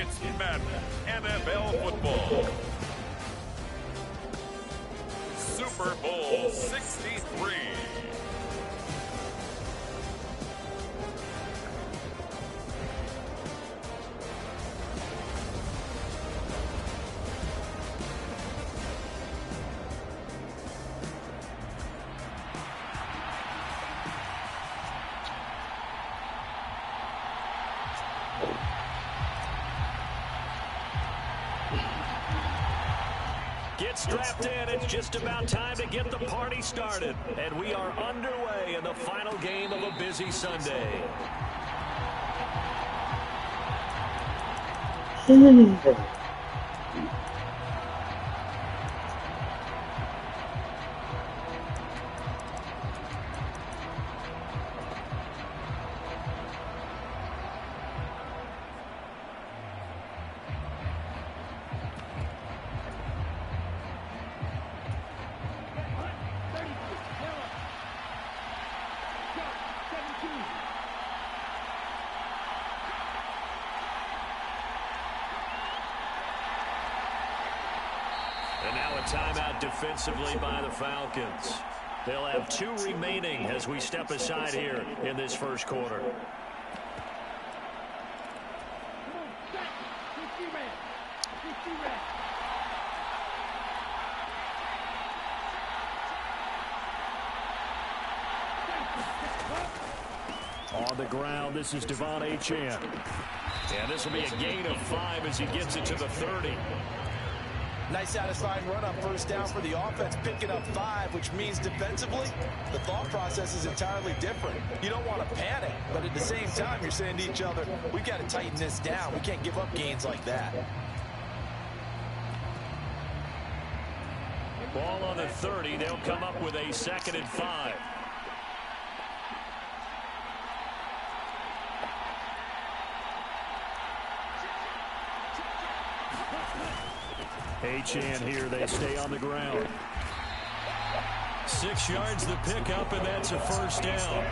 It's Madden NFL football. Super Bowl 63. Get strapped in. It's just about time to get the party started. And we are underway in the final game of a busy Sunday. And now a timeout defensively by the Falcons. They'll have 2 remaining as we step aside here in this first quarter. On the ground, this is Devon Achane. And this will be a gain of 5 as he gets it to the 30. Nice satisfying run on first down for the offense, picking up 5, which means defensively, the thought process is entirely different. You don't want to panic, but at the same time, you're saying to each other, we've got to tighten this down. We can't give up gains like that. Ball on the 30. They'll come up with a 2nd and 5. Achane here, they stay on the ground. 6 yards the pickup, and that's a first down.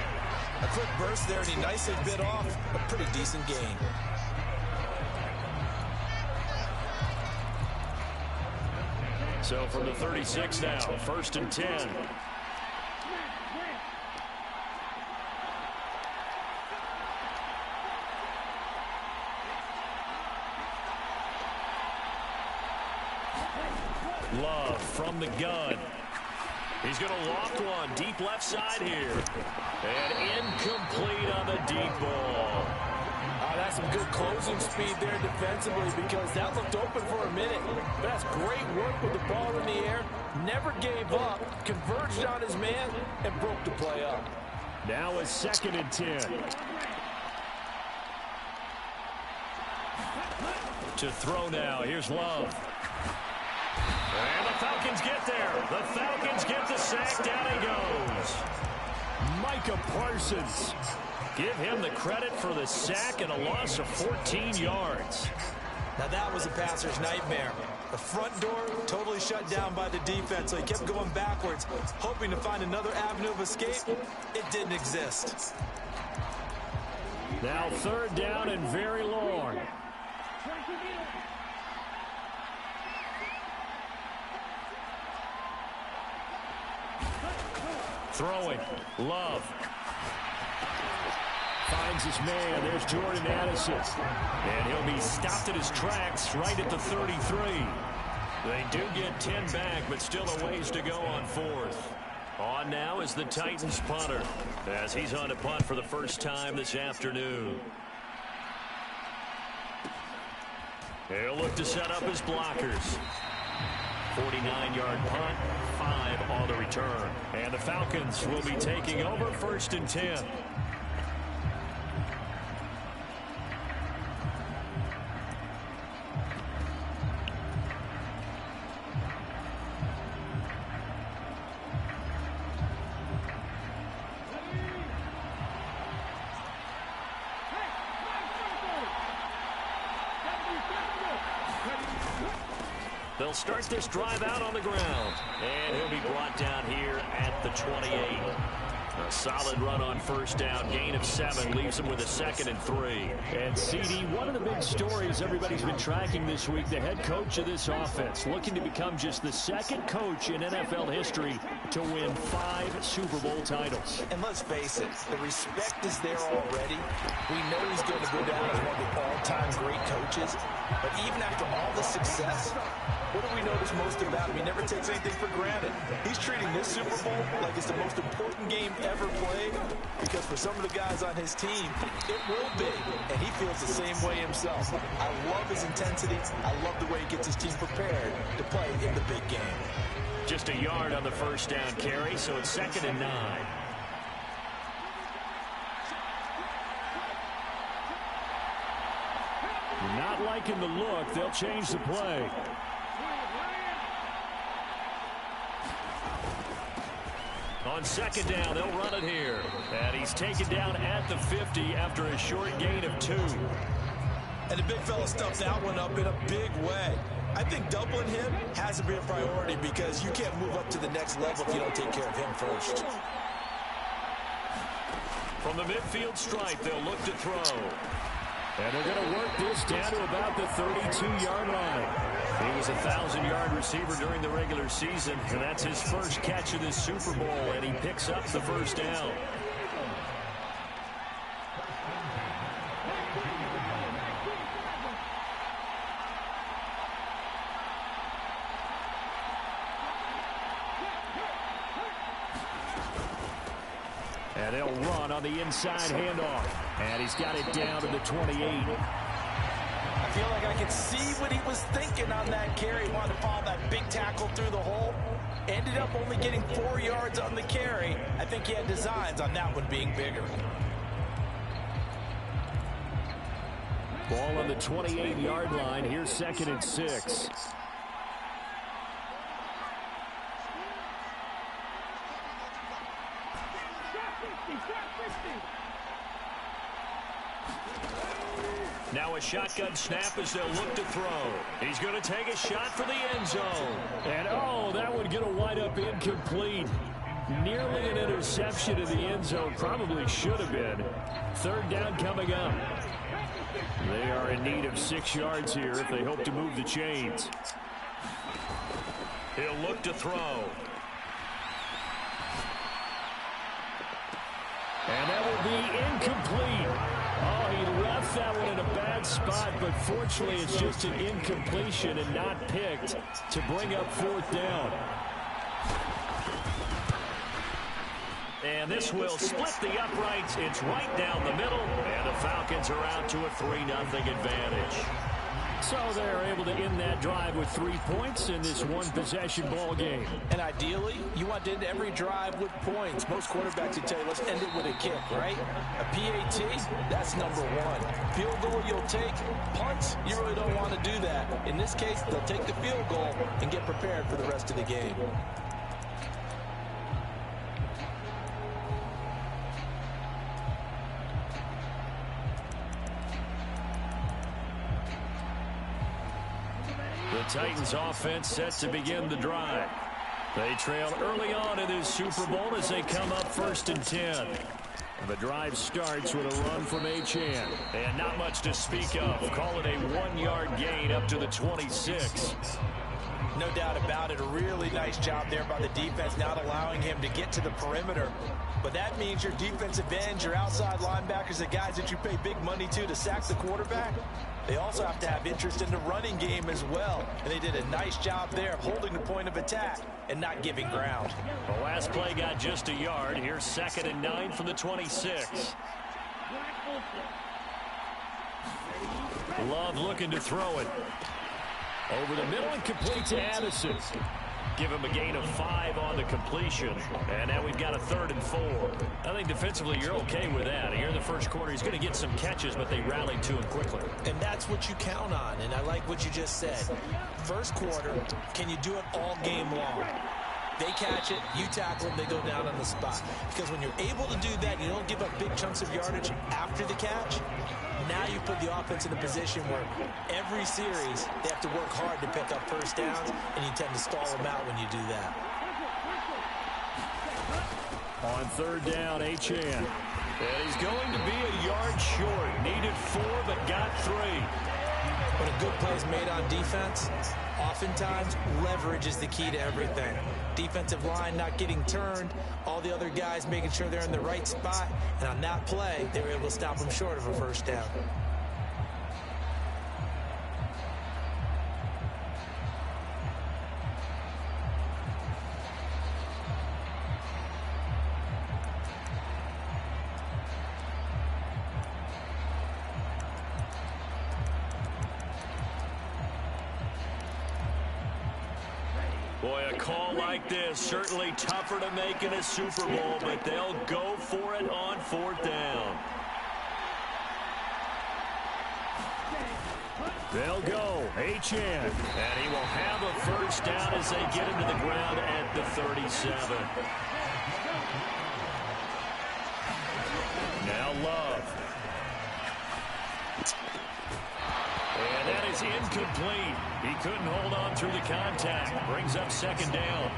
A quick burst there, and he nicely bit off a pretty decent gain. So from the 36 now, 1st and 10. Love from the gun. He's going to loft one deep left side here. And incomplete on the deep ball. That's some good closing speed there defensively because that looked open for a minute. But that's great work with the ball in the air. Never gave up, converged on his man, and broke the play up. Now a 2nd and 10. To throw now. Here's Love. And the Falcons get there. The Falcons get the sack. Down he goes. Micah Parsons. Give him the credit for the sack and a loss of 14 yards. Now that was a passer's nightmare. The front door totally shut down by the defense, so he kept going backwards, hoping to find another avenue of escape. It didn't exist. Now 3rd down and very long. Throwing. Love. Finds his man. There's Jordan Addison. And he'll be stopped at his tracks right at the 33. They do get 10 back, but still a ways to go on 4th. On now is the Titans punter, as he's on to punt for the first time this afternoon. He'll look to set up his blockers. 49-yard punt, 5 on the return. And the Falcons will be taking over 1st and 10. They'll start this drive out on the ground. And he'll be brought down here at the 28. A solid run on first down. Gain of 7 leaves them with a 2nd and 3. And CD, one of the big stories everybody's been tracking this week, the head coach of this offense, looking to become just the 2nd coach in NFL history to win 5 Super Bowl titles. And let's face it, the respect is there already. We know he's going to go down as one of the all-time great coaches. But even after all the success, what do we notice most about him? He never takes anything for granted. He's treating this Super Bowl like it's the most important game ever played, because for some of the guys on his team, it will be, and he feels the same way himself. I love his intensity. I love the way he gets his team prepared to play in the big game. Just a yard on the first down carry, so it's 2nd and 9. Not liking the look. They'll change the play. On 2nd down, they'll run it here. And he's taken down at the 50 after a short gain of 2. And the big fella stuffs that one up in a big way. I think doubling him has to be a priority, because you can't move up to the next level if you don't take care of him first. From the midfield stripe, they'll look to throw. And they're going to work this down to about the 32-yard line. He was a 1,000-yard receiver during the regular season, and that's his first catch of this Super Bowl, and he picks up the first down. And they'll run on the inside handoff. And he's got it down to the 28. I feel like I could see what he was thinking on that carry. He wanted to follow that big tackle through the hole. Ended up only getting 4 yards on the carry. I think he had designs on that one being bigger. Ball on the 28-yard line. Here's 2nd and 6. Now a shotgun snap as they'll look to throw. He's going to take a shot for the end zone. And, oh, that one going to wind up incomplete. Nearly an interception in the end zone. Probably should have been. 3rd down coming up. They are in need of 6 yards here if they hope to move the chains. He'll look to throw. And that will be incomplete. Oh, he left that one in a bad spot, but fortunately it's just an incompletion and not picked to bring up 4th down. And this will split the uprights. It's right down the middle, and the Falcons are out to a 3-0 advantage. So they're able to end that drive with 3 points in this one-possession ball game. And ideally, you want to end every drive with points. Most quarterbacks would tell you, let's end it with a kick, right? A PAT, that's number 1. Field goal you'll take. Punts, you really don't want to do that. In this case, they'll take the field goal and get prepared for the rest of the game. The Titans offense set to begin the drive. They trail early on in this Super Bowl as they come up 1st and 10. And the drive starts with a run from Achane. And not much to speak of. Call it a 1-yard gain up to the 26. No doubt about it. A really nice job there by the defense, not allowing him to get to the perimeter. But that means your defensive ends, your outside linebackers, the guys that you pay big money to sack the quarterback, they also have to have interest in the running game as well. And they did a nice job there of holding the point of attack and not giving ground. The last play got just a yard. Here's 2nd and 9 from the 26. Love looking to throw it. Over the middle and complete to Addison. Give him a gain of 5 on the completion. And now we've got a 3rd and 4. I think defensively you're okay with that. Here in the first quarter, he's going to get some catches, but they rallied to him quickly. And that's what you count on, and I like what you just said. First quarter, can you do it all game long? They catch it, you tackle them, they go down on the spot. Because when you're able to do that, you don't give up big chunks of yardage after the catch. Now you put the offense in a position where every series they have to work hard to pick up first downs, and you tend to stall them out when you do that. On third down, Achane. And he's going to be a yard short. Needed 4, but got 3. When a good play is made on defense, oftentimes leverage is the key to everything. Defensive line not getting turned, all the other guys making sure they're in the right spot, and on that play, they were able to stop them short of a first down. Boy, a call like this, certainly tougher to make in a Super Bowl, but they'll go for it on 4th down. They'll go. Achane. And he will have a first down as they get into the ground at the 37. Now Love. And that is incomplete. He couldn't hold on through the contact. Brings up 2nd down.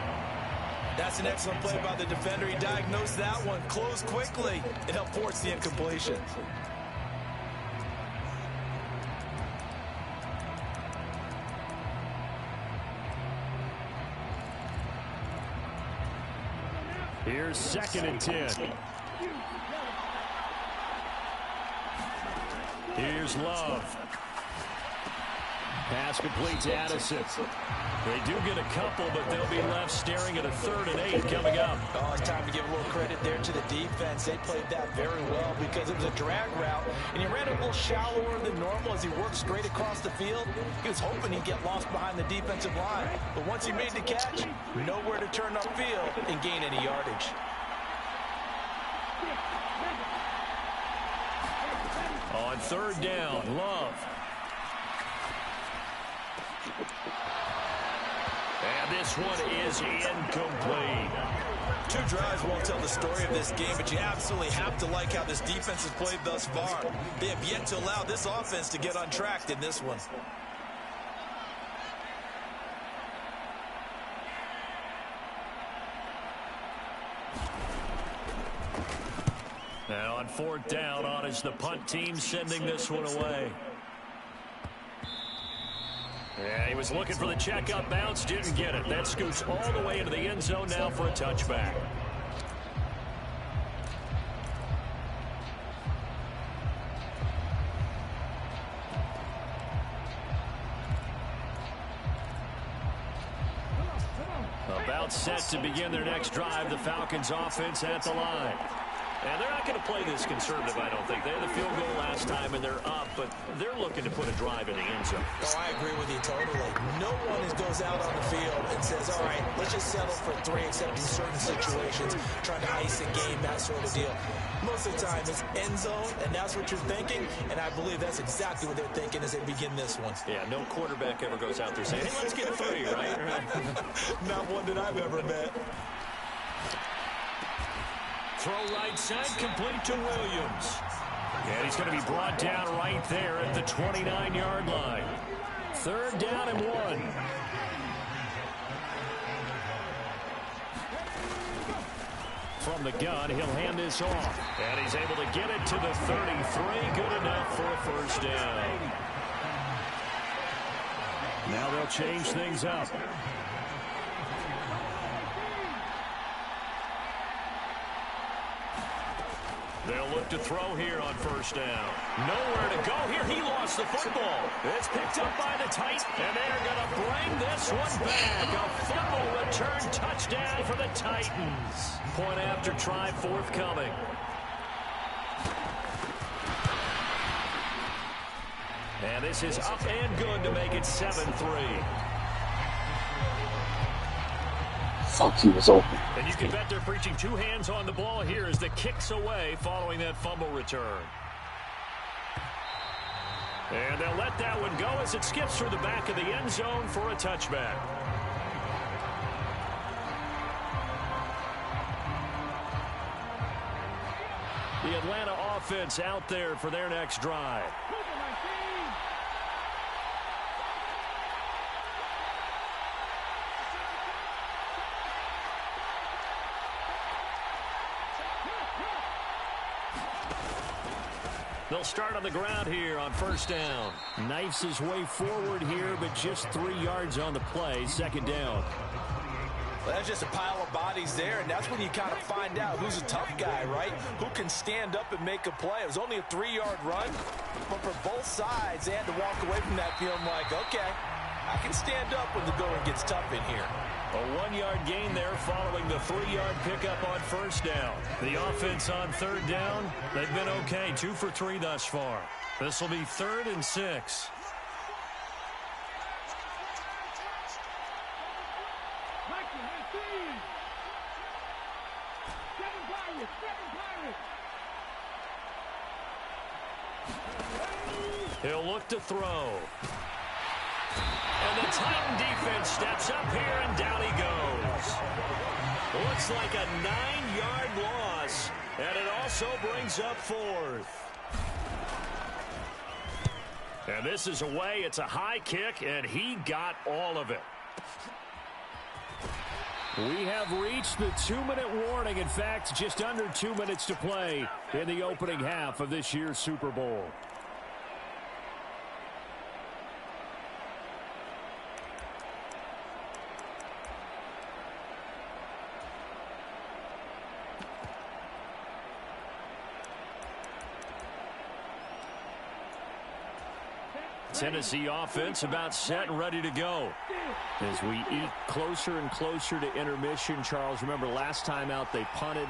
That's an excellent play by the defender. He diagnosed that one, closed quickly, and helped force the incompletion. Here's 2nd and 10. Here's Love. Pass complete to Addison. They do get a couple, but they'll be left staring at a 3rd and 8 coming up. Oh, it's time to give a little credit there to the defense. They played that very well because it was a drag route, and he ran a little shallower than normal as he worked straight across the field. He was hoping he'd get lost behind the defensive line, but once he made the catch, nowhere to turn upfield and gain any yardage. On 3rd down, Love. And this one is incomplete. 2 drives won't tell the story of this game, but you absolutely have to like how this defense has played thus far. They have yet to allow this offense to get on track in this one. Now on 4th down, on is the punt team sending this one away. Yeah, he was looking for the check-up bounce, didn't get it. That scoots all the way into the end zone now for a touchback. About set to begin their next drive, the Falcons offense at the line. And they're not going to play this conservative, I don't think. They had the field goal last time, and they're up, but they're looking to put a drive in the end zone. Oh, I agree with you totally. No one goes out on the field and says, all right, let's just settle for 3, except in certain situations, trying to ice a game, that sort of deal. Most of the time, it's end zone, and that's what you're thinking, and I believe that's exactly what they're thinking as they begin this one. Yeah, no quarterback ever goes out there saying, hey, let's get 3, right? Not one that I've ever met. Throw right side, complete to Williams. And he's going to be brought down right there at the 29-yard line. 3rd down and 1. From the gun, he'll hand this off. And he's able to get it to the 33. Good enough for a first down. Now they'll change things up. They'll look to throw here on first down. Nowhere to go here. He lost the football. It's picked up by the Titans, and they're going to bring this one back. A fumble return touchdown for the Titans. Point after try forthcoming. And this is up and good to make it 7-3. He was open. And you can bet they're preaching 2 hands on the ball here as the kick's away following that fumble return. And they'll let that one go as it skips through the back of the end zone for a touchback. The Atlanta offense out there for their next drive. They'll start on the ground here on first down. Knifes his way forward here, but just 3 yards on the play. Second down. Well, that's just a pile of bodies there, and that's when you kind of find out who's a tough guy, right? Who can stand up and make a play. It was only a 3-yard run, but for both sides, they had to walk away from that feeling like, okay, I can stand up when the going gets tough in here. A 1-yard gain there following the 3-yard pickup on first down. The offense on third down, they've been okay. 2 for 3 thus far. This will be 3rd and 6. He'll look to throw. And the Titan defense steps up here, and down he goes. Looks like a 9-yard loss, and it also brings up 4th. And this is away. It's a high kick, and he got all of it. We have reached the 2-minute warning. In fact, just under 2 minutes to play in the opening half of this year's Super Bowl. Tennessee offense about set and ready to go. As we eat closer and closer to intermission, Charles, remember last time out they punted.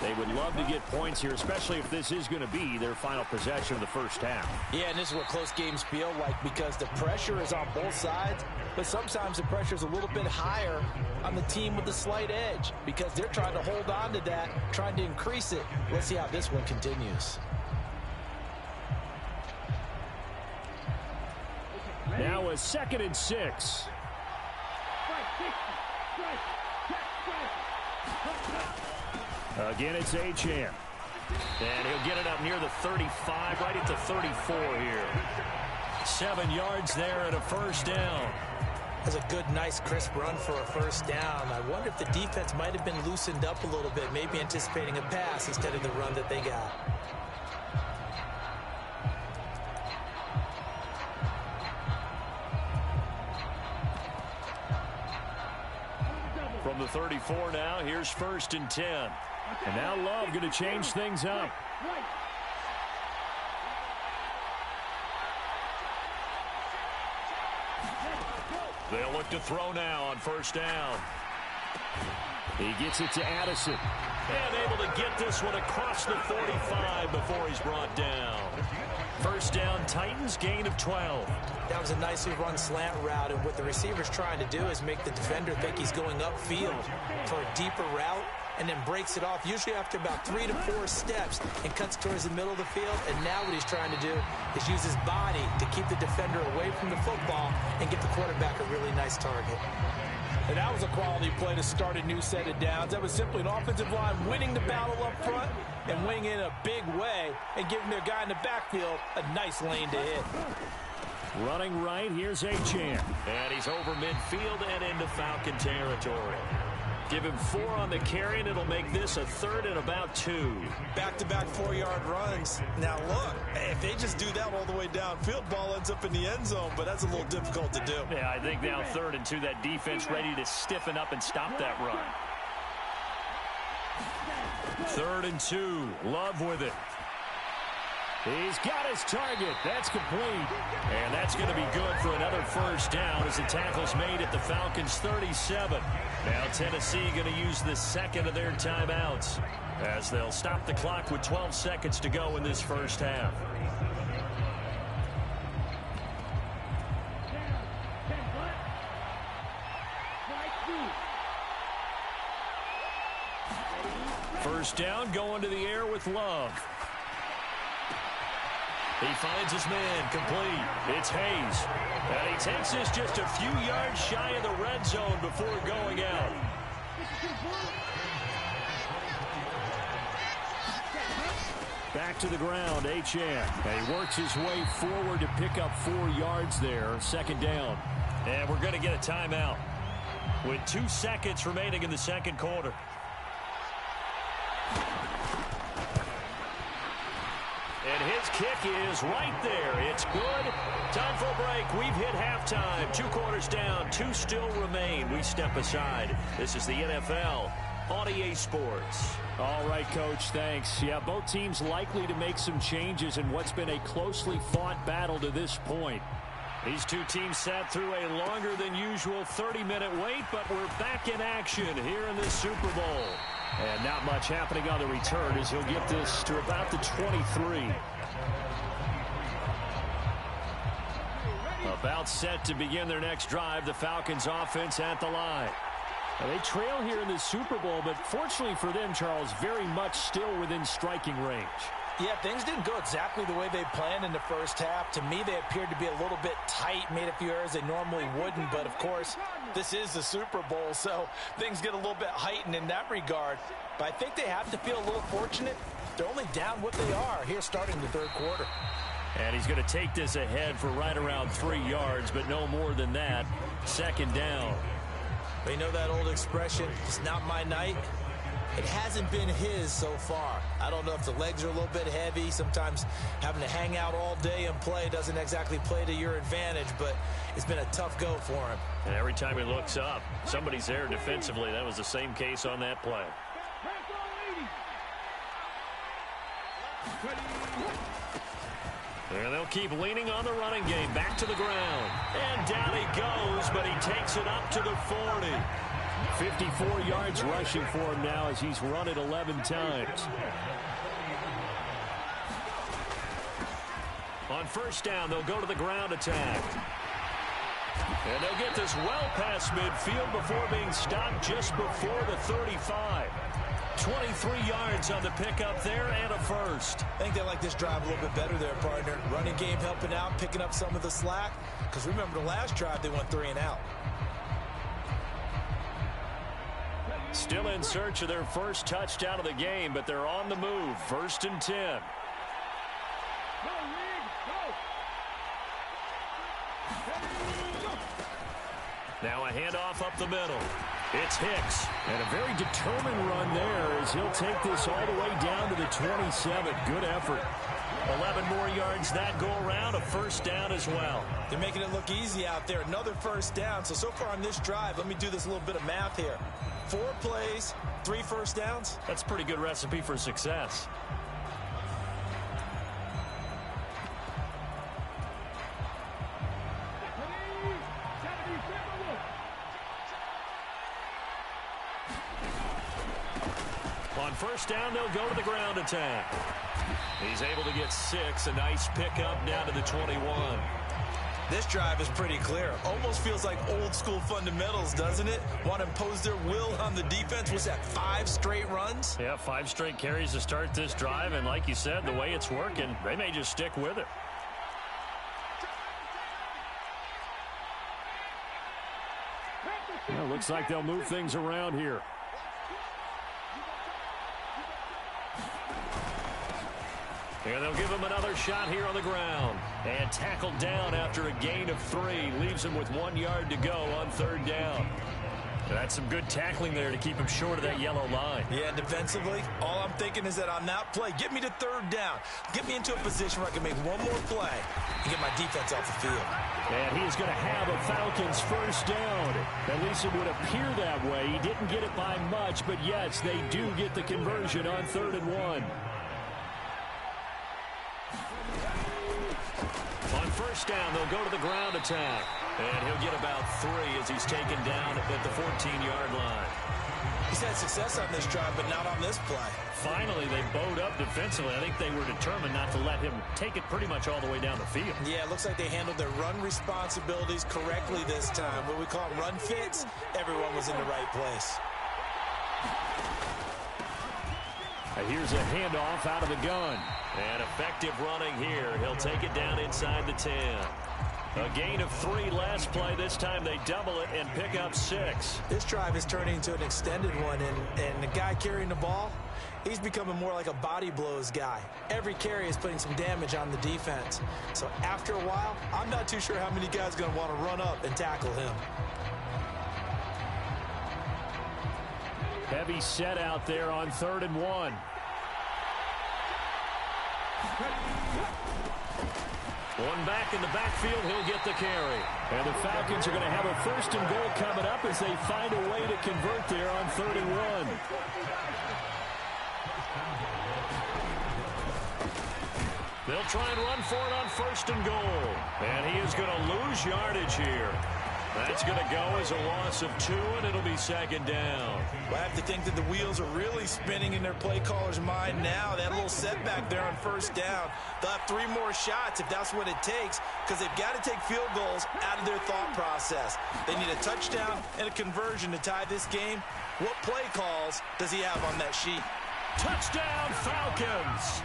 They would love to get points here, especially if this is going to be their final possession of the first half. Yeah, and this is what close games feel like because the pressure is on both sides, but sometimes the pressure is a little bit higher on the team with the slight edge because they're trying to hold on to that, trying to increase it. Let's see how this one continues. Now a 2nd and 6. Again, it's Achane. And he'll get it up near the 35, right at the 34 here. 7 yards there and a first down. That's a good, nice, crisp run for a first down. I wonder if the defense might have been loosened up a little bit, maybe anticipating a pass instead of the run that they got. From the 34 now, here's 1st and 10. And now Love going to change things up. They'll look to throw now on first down. He gets it to Addison. And able to get this one across the 45 before he's brought down. First down, Titans, gain of 12. That was a nicely run slant route, and what the receiver's trying to do is make the defender think he's going upfield for a deeper route, and then breaks it off, usually after about 3 to 4 steps, and cuts towards the middle of the field. And now what he's trying to do is use his body to keep the defender away from the football and get the quarterback a really nice target. And that was a quality play to start a new set of downs. That was simply an offensive line winning the battle up front and winning in a big way and giving their guy in the backfield a nice lane to hit. Running right, here's Achane. And he's over midfield and into Falcon territory. Give him 4 on the carry, and it'll make this a 3rd and about 2. Back-to-back 4-yard runs. Now, look, if they just do that all the way downfield, ball ends up in the end zone, but that's a little difficult to do. Yeah, I think now 3rd and 2, that defense ready to stiffen up and stop that run. 3rd and 2, Love with it. He's got his target. That's complete. And that's going to be good for another first down as the tackle's made at the Falcons' 37. Now Tennessee going to use the 2nd of their timeouts as they'll stop the clock with 12 seconds to go in this first half. First down, going to the air with Love. He finds his man, complete. It's Hayes. And he takes this just a few yards shy of the red zone before going out. Back to the ground, Achane. And he works his way forward to pick up 4 yards there. 2nd down. And we're going to get a timeout with 2 seconds remaining in the second quarter. And his kick is right there. It's good. Time for a break. We've hit halftime. 2 quarters down. 2 still remain. We step aside. This is the NFL on EA Sports. All right, Coach, thanks. Yeah, both teams likely to make some changes in what's been a closely fought battle to this point. These two teams sat through a longer than usual 30-minute wait, but we're back in action here in this Super Bowl. And not much happening on the return as he'll get this to about the 23. About set to begin their next drive, the Falcons offense at the line. Now, they trail here in the Super Bowl, but fortunately for them, Charles, very much still within striking range. Yeah, things didn't go exactly the way they planned in the first half. To me, they appeared to be a little bit tight, made a few errors they normally wouldn't. But, of course, this is the Super Bowl, so things get a little bit heightened in that regard. But I think they have to feel a little fortunate. They're only down what they are here starting the third quarter. And he's going to take this ahead for right around 3 yards, but no more than that. Second down. But you know that old expression, it's not my night? It hasn't been his so far. I don't know if the legs are a little bit heavy. Sometimes having to hang out all day and play doesn't exactly play to your advantage, but it's been a tough go for him. And every time he looks up, somebody's there defensively. That was the same case on that play. And they'll keep leaning on the running game. Back to the ground. And down he goes, but he takes it up to the 40. 54 yards rushing for him now as he's run it 11 times. On first down, they'll go to the ground attack. And they'll get this well past midfield before being stopped just before the 35. 23 yards on the pickup there and a first. I think they like this drive a little bit better there, partner. Running game helping out, picking up some of the slack. Because remember the last drive, they went 3 and out. Still in search of their first touchdown of the game, but they're on the move. 1st and 10. Now a handoff up the middle. It's Hicks. And a very determined run there as he'll take this all the way down to the 27. Good effort. 11 more yards that go around. A first down as well. They're making it look easy out there. Another first down. So far on this drive, let me do this little bit of math here. 4 plays, 3 first downs. That's a pretty good recipe for success. On first down, they'll go to the ground attack. He's able to get 6. A nice pickup down to the 21. This drive is pretty clear. Almost feels like old school fundamentals, doesn't it? Want to impose their will on the defense. Was that 5 straight runs? Yeah, 5 straight carries to start this drive. And like you said, the way it's working, they may just stick with it. Well, looks like they'll move things around here. And they'll give him another shot here on the ground. And tackled down after a gain of 3. Leaves him with 1 yard to go on 3rd down. That's some good tackling there to keep him short of that yellow line. Yeah, defensively, all I'm thinking is that on that play, get me to 3rd down. Get me into a position where I can make one more play and get my defense off the field. And he's going to have a Falcons first down. At least it would appear that way. He didn't get it by much, but yes, they do get the conversion on 3rd and 1. On first down, they'll go to the ground attack. And he'll get about 3 as he's taken down at the 14-yard line. He's had success on this drive, but not on this play. Finally, they bowed up defensively. I think they were determined not to let him take it pretty much all the way down the field. Yeah, it looks like they handled their run responsibilities correctly this time. What we call run fits, everyone was in the right place. Here's a handoff out of the gun. And effective running here. He'll take it down inside the 10. A gain of 3 last play. This time they double it and pick up 6. This drive is turning into an extended one, and the guy carrying the ball, he's becoming more like a body blows guy. Every carry is putting some damage on the defense. So after a while, I'm not too sure how many guys are going to want to run up and tackle him. Heavy set out there on 3rd and 1. One back in the backfield, he'll get the carry. And the Falcons are going to have a 1st and goal coming up as they find a way to convert there on 3rd and 1. They'll try and run for it on 1st and goal. And he is going to lose yardage here. That's going to go as a loss of 2, and it'll be 2nd down. Well, I have to think that the wheels are really spinning in their play caller's mind now. That little setback there on 1st down. They'll have 3 more shots if that's what it takes, because they've got to take field goals out of their thought process. They need a touchdown and a conversion to tie this game. What play calls does he have on that sheet? Touchdown, Falcons!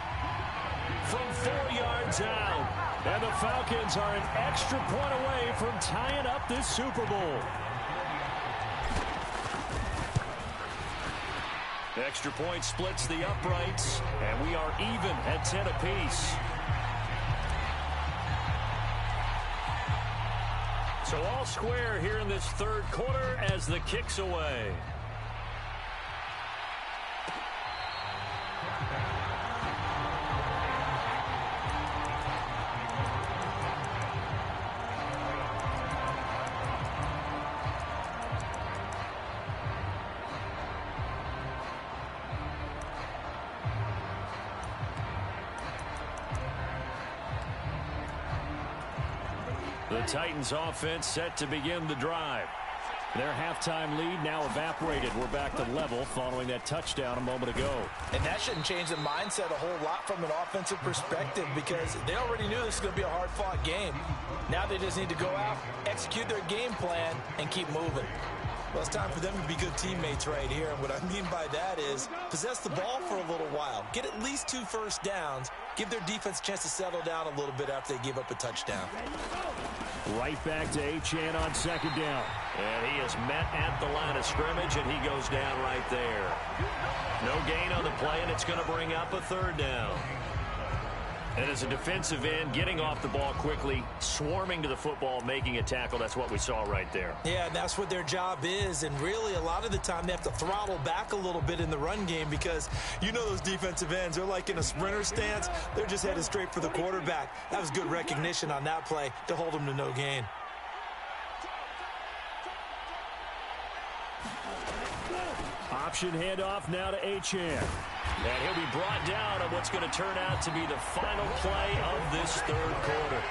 From 4 yards out. And the Falcons are an extra point away from tying up this Super Bowl. Extra point splits the uprights, and we are even at 10 apiece. So all square here in this 3rd quarter as the kick's away. The Titans offense set to begin the drive. Their halftime lead now evaporated. We're back to level following that touchdown a moment ago. And that shouldn't change the mindset a whole lot from an offensive perspective, because they already knew this was going to be a hard-fought game. Now they just need to go out, execute their game plan, and keep moving. Well, it's time for them to be good teammates right here. And what I mean by that is possess the ball for a little while. Get at least 2 first downs. Give their defense a chance to settle down a little bit after they give up a touchdown. Right back to Achane on 2nd down. And he is met at the line of scrimmage, and he goes down right there. No gain on the play, and it's going to bring up a 3rd down. And as a defensive end, getting off the ball quickly, swarming to the football, making a tackle, that's what we saw right there. Yeah, and that's what their job is. And really, a lot of the time, they have to throttle back a little bit in the run game, because you know those defensive ends, they're like in a sprinter stance. They're just headed straight for the quarterback. That was good recognition on that play to hold them to no gain. Option handoff now to Achane. And he'll be brought down on what's going to turn out to be the final play of this 3rd quarter.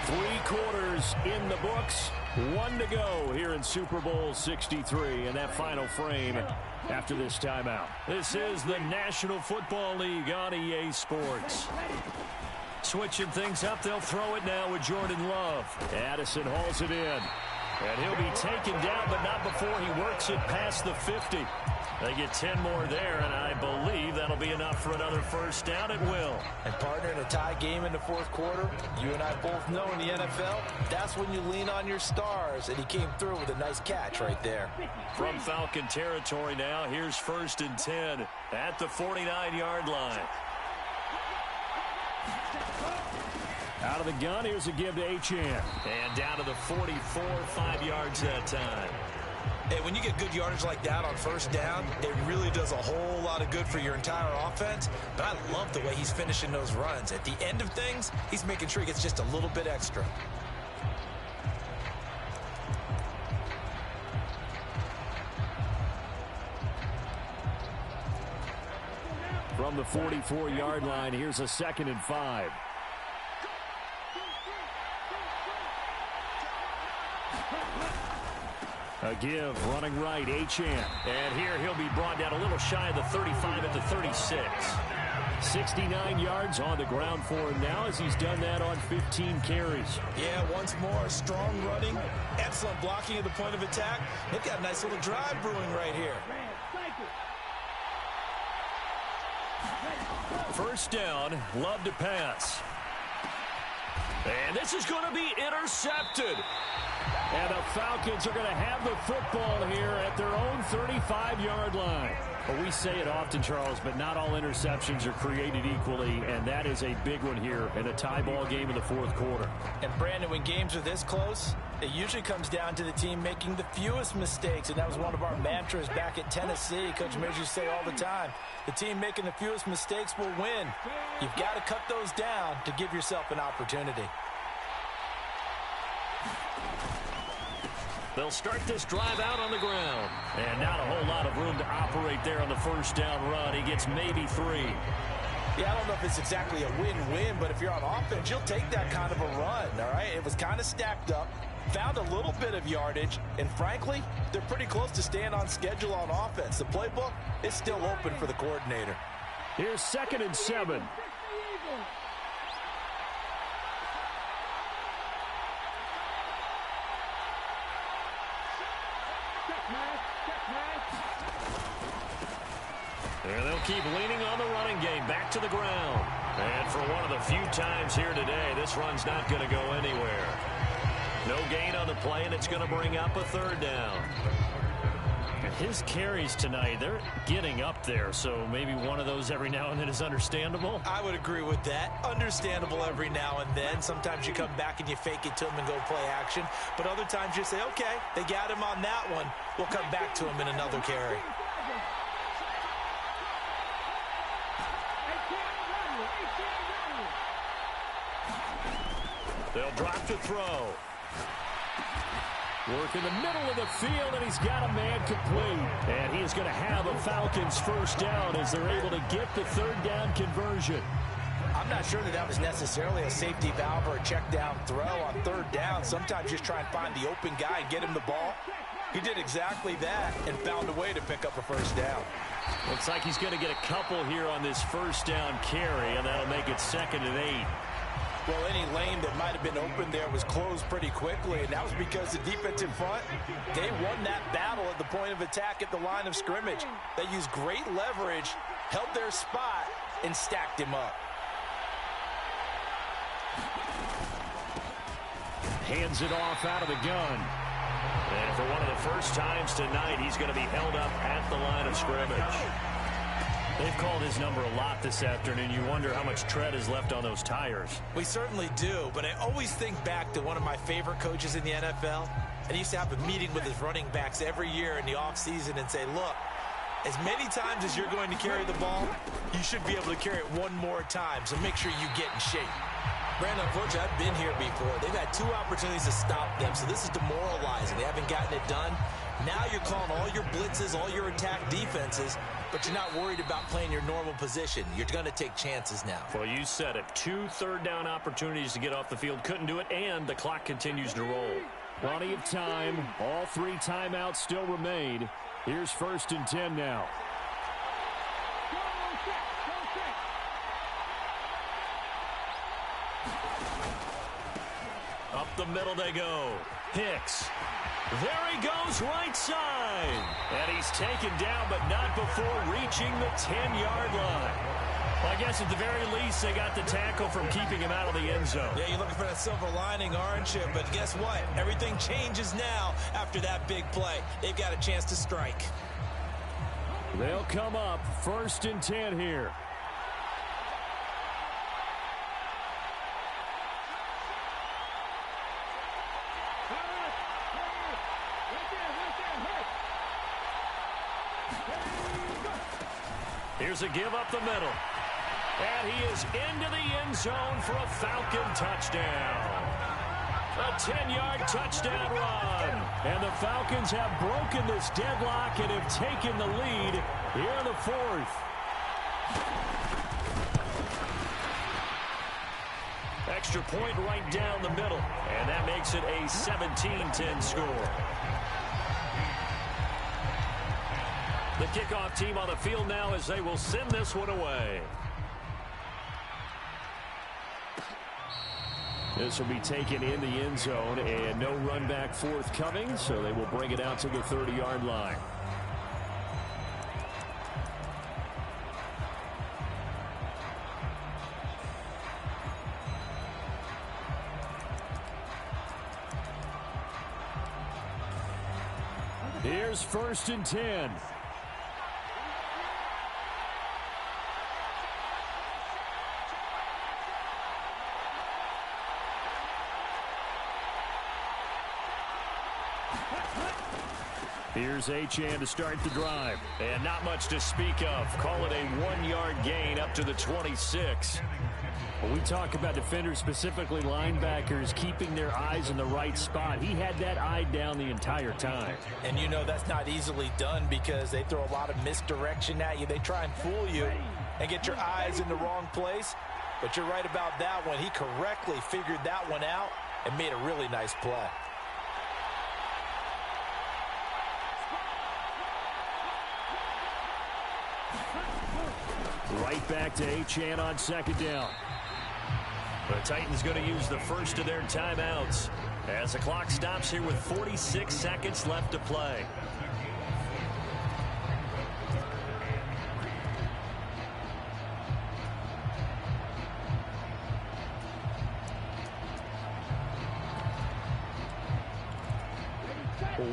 3 quarters in the books. 1 to go here in Super Bowl 63 in that final frame after this timeout. This is the National Football League on EA Sports. Switching things up, they'll throw it now with Jordan Love. Addison hauls it in. And he'll be taken down, but not before he works it past the 50. They get 10 more there, and I believe that'll be enough for another 1st down. It will. And partner, in a tie game in the 4th quarter, you and I both know in the NFL, that's when you lean on your stars, and he came through with a nice catch right there. From Falcon territory now, here's 1st and 10 at the 49-yard line. Out of the gun, here's a give to Achane. And down to the 44, 5 yards that time. Hey, when you get good yardage like that on 1st down, it really does a whole lot of good for your entire offense. But I love the way he's finishing those runs. At the end of things, he's making sure he gets just a little bit extra. From the 44-yard line, here's a 2nd and 5. A give, running right, Achane. And here he'll be brought down a little shy of the 35 at the 36. 69 yards on the ground for him now as he's done that on 15 carries. Yeah, once more, strong running, excellent blocking at the point of attack. They've got a nice little drive brewing right here. 1st down, Love to pass. And this is going to be intercepted. And the Falcons are going to have the football here at their own 35-yard line. Well, we say it often, Charles, but not all interceptions are created equally, and that is a big one here in a tie ball game in the fourth quarter. And, Brandon, when games are this close, it usually comes down to the team making the fewest mistakes, and that was one of our mantras back at Tennessee. Coach Mears used to say all the time, the team making the fewest mistakes will win. You've got to cut those down to give yourself an opportunity. They'll start this drive out on the ground. And not a whole lot of room to operate there on the first down run. He gets maybe 3. Yeah, I don't know if it's exactly a win-win, but if you're on offense, you'll take that kind of a run, all right? It was kind of stacked up, found a little bit of yardage, and frankly, they're pretty close to staying on schedule on offense. The playbook is still open for the coordinator. Here's 2nd and 7. And they'll keep leaning on the running game back to the ground. And for one of the few times here today, this run's not going to go anywhere. No gain on the play, and it's going to bring up a 3rd down. His carries tonight, they're getting up there, so maybe one of those every now and then is understandable. I would agree with that. Understandable every now and then. Sometimes you come back and you fake it to him and go play action. But other times you say, okay, they got him on that one. We'll come back to him in another carry. They'll drop to throw. Work in the middle of the field, and he's got a man complete. And he is going to have a Falcons first down as they're able to get the 3rd down conversion. I'm not sure that was necessarily a safety valve or a check down throw on 3rd down. Sometimes just try and find the open guy and get him the ball. He did exactly that and found a way to pick up a first down. Looks like he's going to get a couple here on this first down carry, and that'll make it 2nd and 8. Well, any lane that might have been open there was closed pretty quickly, and that was because the defensive front, they won that battle at the point of attack at the line of scrimmage. They used great leverage, held their spot, and stacked him up. Hands it off out of the gun. And for one of the first times tonight, he's going to be held up at the line of scrimmage. They've called his number a lot this afternoon. You wonder how much tread is left on those tires. We certainly do, but I always think back to one of my favorite coaches in the NFL. And he used to have a meeting with his running backs every year in the offseason and say, look, as many times as you're going to carry the ball, you should be able to carry it one more time, so make sure you get in shape. Brandon, unfortunately, I've been here before. They've had 2 opportunities to stop them, so this is demoralizing. They haven't gotten it done. Now you're calling all your blitzes, all your attack defenses, but you're not worried about playing your normal position. You're going to take chances now. Well, you said it. 2 3rd down opportunities to get off the field. Couldn't do it, and the clock continues to roll. Plenty of time. All 3 timeouts still remain. Here's 1st and 10 now. Up the middle they go. Hicks. There he goes, right side. And he's taken down, but not before reaching the 10-yard line. Well, I guess at the very least, they got the tackle from keeping him out of the end zone. Yeah, you're looking for that silver lining, aren't you? But guess what? Everything changes now after that big play. They've got a chance to strike. They'll come up 1st and 10 here. Here's a give up the middle. And he is into the end zone for a Falcon touchdown. A 10-yard touchdown run. And the Falcons have broken this deadlock and have taken the lead here in the 4th. Extra point right down the middle. And that makes it a 17-10 score. The kickoff team on the field now as they will send this one away. This will be taken in the end zone, and no run back forthcoming, so they will bring it out to the 30-yard line. Here's 1st and 10. Here's Achane to start the drive. And not much to speak of. Call it a 1-yard gain up to the 26. When we talk about defenders, specifically linebackers, keeping their eyes in the right spot, he had that eye down the entire time. And you know that's not easily done because they throw a lot of misdirection at you. They try and fool you and get your eyes in the wrong place. But you're right about that one. He correctly figured that one out and made a really nice play. Right back to Achane on second down. The Titans going to use the first of their timeouts as the clock stops here with 46 seconds left to play.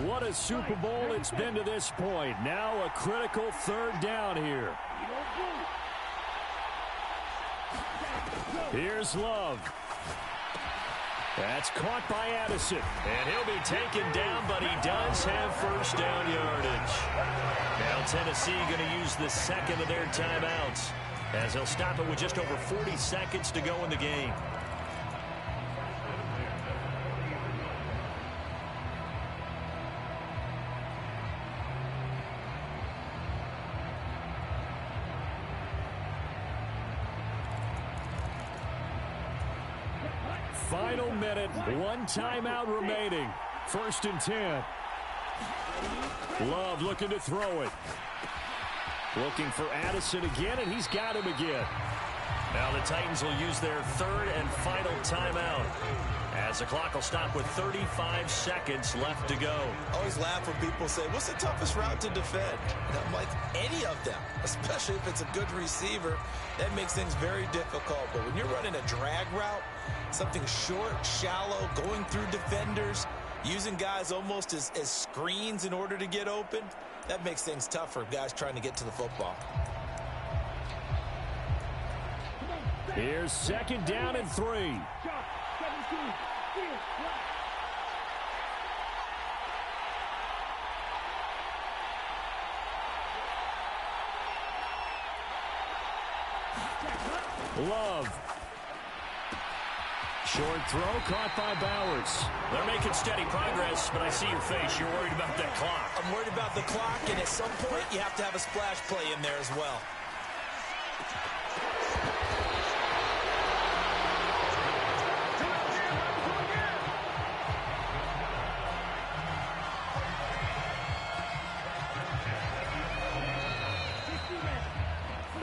What a Super Bowl it's been to this point. Now a critical third down here. Here's Love. That's caught by Addison. And he'll be taken down, but he does have first down yardage. Now Tennessee going to use the second of their timeouts as they'll stop it with just over 40 seconds to go in the game. Final minute, one timeout remaining. 1st and 10. Love looking to throw it. Looking for Addison again, and he's got him again. Now the Titans will use their third and final timeout as the clock will stop with 35 seconds left to go. I always laugh when people say, what's the toughest route to defend? And I'm like, any of them, especially if it's a good receiver. That makes things very difficult. But when you're running a drag route, something short, shallow, going through defenders, using guys almost as screens in order to get open, that makes things tough for guys trying to get to the football. Here's 2nd down and 3. Love. Short throw caught by Bowers. They're making steady progress, but I see your face. You're worried about that clock. I'm worried about the clock, and at some point you have to have a splash play in there as well.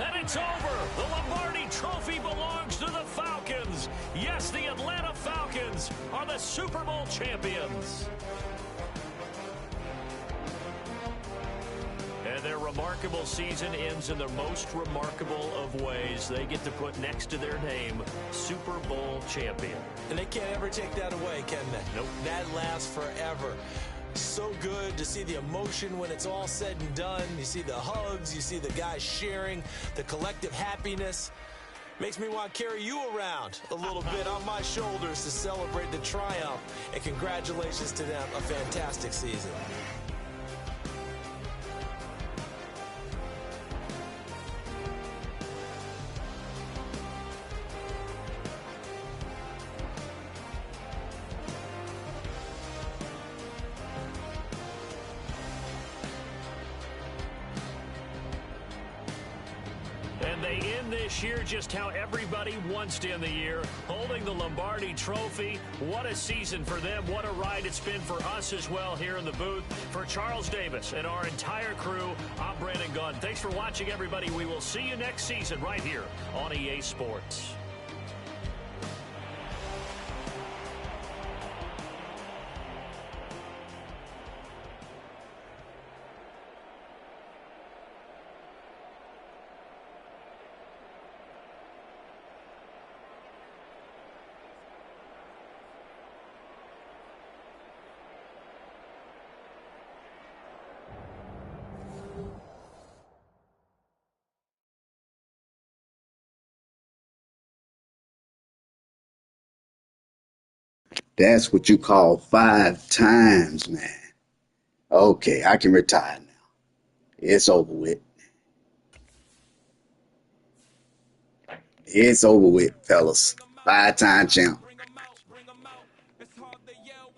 And it's over. The Lombardi Trophy belongs to the Falcons. Yes, the Atlanta Falcons are the Super Bowl champions. And their remarkable season ends in the most remarkable of ways. They get to put next to their name, Super Bowl champion. And they can't ever take that away, can they? Nope. That lasts forever. So good to see the emotion when it's all said and done. You see the hugs, you see the guys sharing, the collective happiness. Makes me want to carry you around a little bit on my shoulders to celebrate the triumph. And congratulations to them, a fantastic season. And they end this year just how everybody wants to end the year, holding the Lombardi Trophy. What a season for them. What a ride it's been for us as well here in the booth. For Charles Davis and our entire crew, I'm Brandon Gunn. Thanks for watching, everybody. We will see you next season right here on EA Sports. That's what you call 5 times, man. Okay, I can retire now. It's over with. It's over with, fellas. 5-time champ.